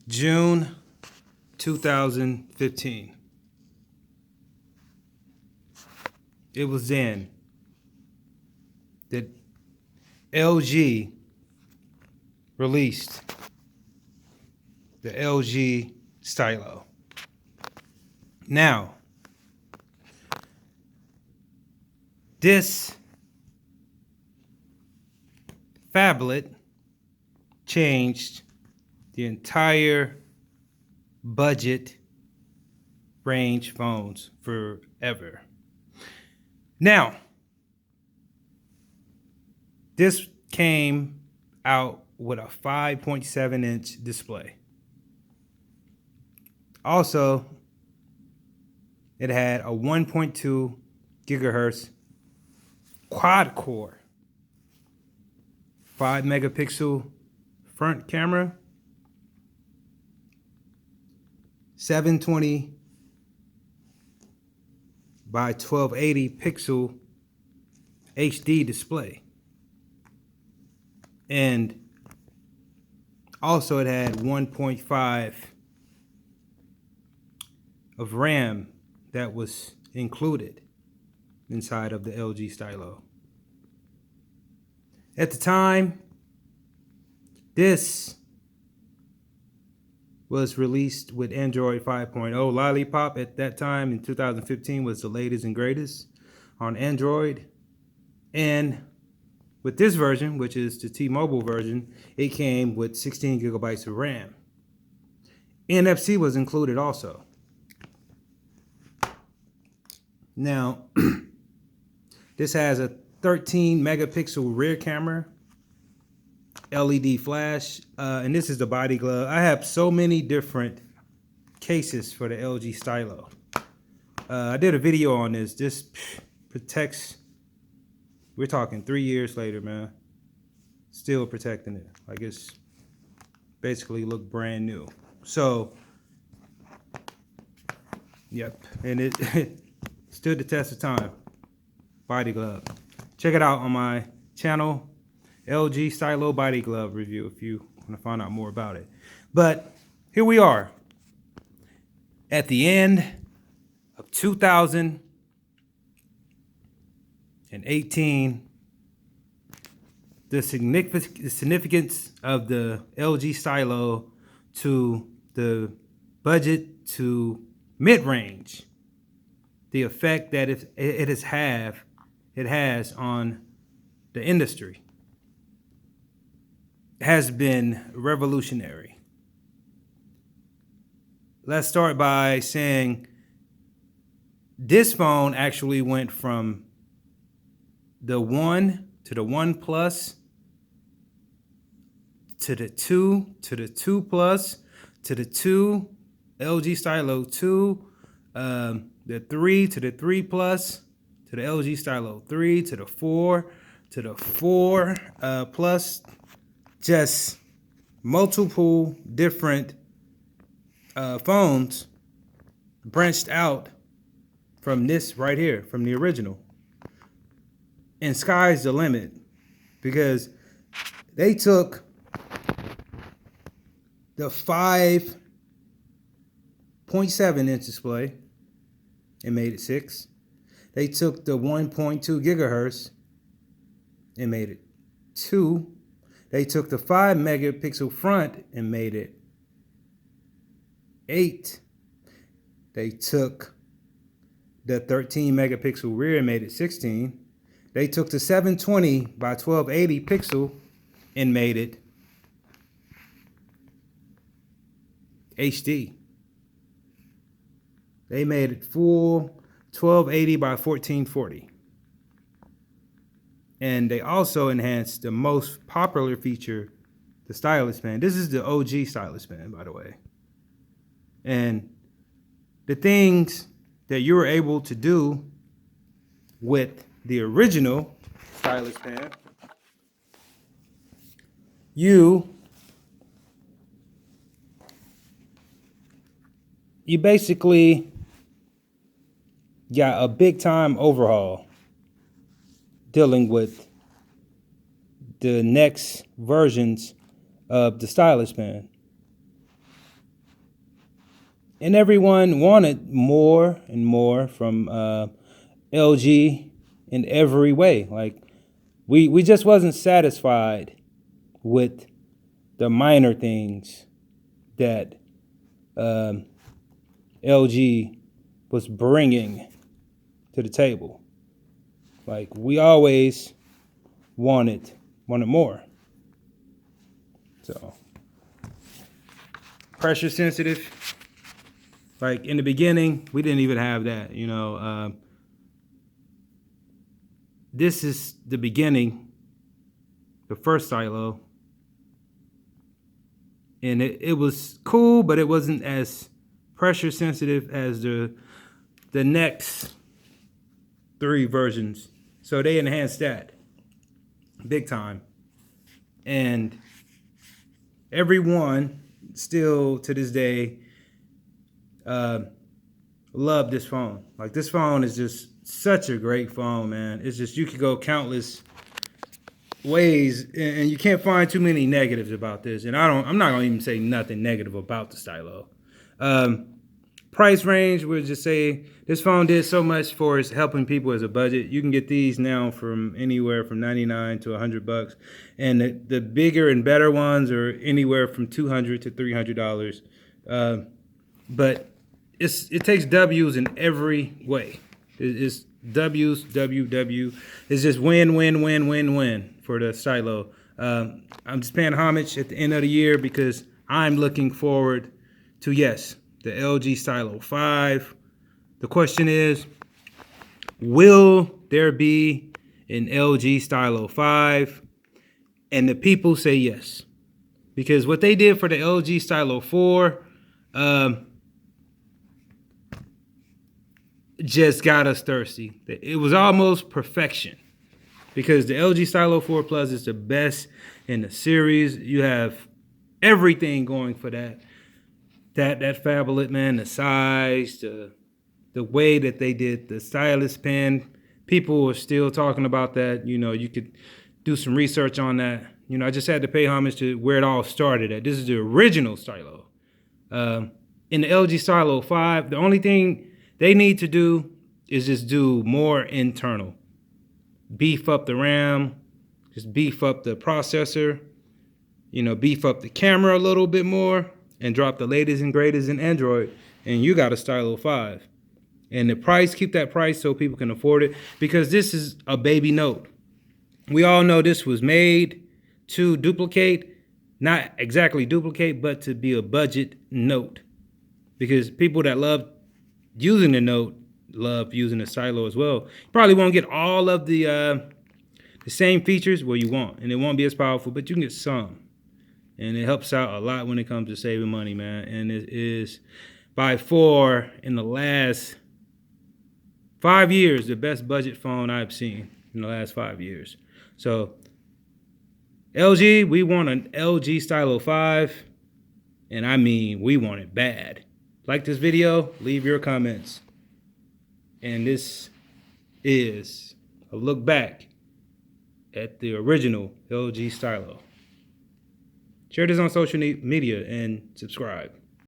June 2015. It was then that LG released the LG Stylo. Now, this phablet changed the entire budget range phones forever. Now, this came out with a 5.7-inch display. Also, it had a 1.2 gigahertz quad core, 5 megapixel front camera, 720 by 1280 pixel HD display. And also it had 1.5 of RAM that was included inside of the LG Stylo. At the time, this was released with Android 5.0. Lollipop at that time in 2015 was the latest and greatest on Android. And with this version, which is the T-Mobile version, it came with 16 gigabytes of RAM. NFC was included also. Now, this has a 13 megapixel rear camera, LED flash, and this is the body glove. I have so many different cases for the LG Stylo. I did a video on this. This protects, we're talking 3 years later, man. Still protecting it. Like it's basically look brand new. So, yep, and it stood the test of time. Body glove. Check it out on my channel, LG Stylo body glove review, if you want to find out more about it. But here we are at the end of 2018. The significance of the LG Stylo to the budget to mid-range, the effect that it has on the industry has been revolutionary. Let's start by saying this phone actually went from the 1 to the 1 Plus to the 2 to the 2 Plus to the 2 LG Stylo 2, the 3 to the 3 Plus to the LG Stylo 3 to the 4 to the 4 Plus. Just multiple different phones branched out from this right here, from the original. And sky's the limit, because they took the 5.7-inch display and made it 6. They took the 1.2 gigahertz and made it 2. They took the 5 megapixel front and made it 8. They took the 13 megapixel rear and made it 16. They took the 720 by 1280 pixel and made it HD. They made it full 1280 by 1440. And they also enhanced the most popular feature, the stylus pen. This is the OG stylus pen, by the way. And the things that you were able to do with the original stylus pen, you basically got a big time overhaul dealing with the next versions of the stylus pen. And everyone wanted more and more from LG in every way. Like we just wasn't satisfied with the minor things that LG was bringing to the table. Like we always wanted more. So pressure sensitive. Like in the beginning, we didn't even have that. This is the beginning, the first stylo, and it was cool, but it wasn't as pressure sensitive as the next 3 versions. So they enhanced that big time, and everyone still to this day love this phone. Like this phone is just such a great phone, man. It's just, you could go countless ways and you can't find too many negatives about this. And I'm not gonna even say nothing negative about the stylo. Price range, we'll just say this phone did so much for us helping people as a budget. You can get these now from anywhere from $99 to $100, and the bigger and better ones are anywhere from $200 to $300. But it takes W's in every way. It's W's, W. It's just win for the stylo. I'm just paying homage at the end of the year because I'm looking forward to, yes, the LG Stylo V. The question is, will there be an LG Stylo V? And the people say yes. Because what they did for the LG Stylo 4 just got us thirsty. It was almost perfection. Because the LG Stylo 4 Plus is the best in the series. You have everything going for that phablet, man. The size, the way that they did the stylus pen. People are still talking about that. You could do some research on that. I just had to pay homage to where it all started at. This is the original stylo. In the LG Stylo 5, the only thing they need to do is just do more internal. Beef up the RAM, just beef up the processor, beef up the camera a little bit more, and drop the latest and greatest in Android, and you got a Stylo 5. And the price, keep that price so people can afford it, because this is a baby note. We all know this was made to duplicate, not exactly duplicate, but to be a budget note. Because people that love using the note love using the stylo as well. You probably won't get all of the same features, well, you won't, and it won't be as powerful, but you can get some. And it helps out a lot when it comes to saving money, man. And it is by far, in the last 5 years, the best budget phone I've seen in the last 5 years. So LG, we want an LG Stylo 5, and I mean, we want it bad. Like this video, leave your comments. And this is a look back at the original LG Stylo. Share this on social media and subscribe.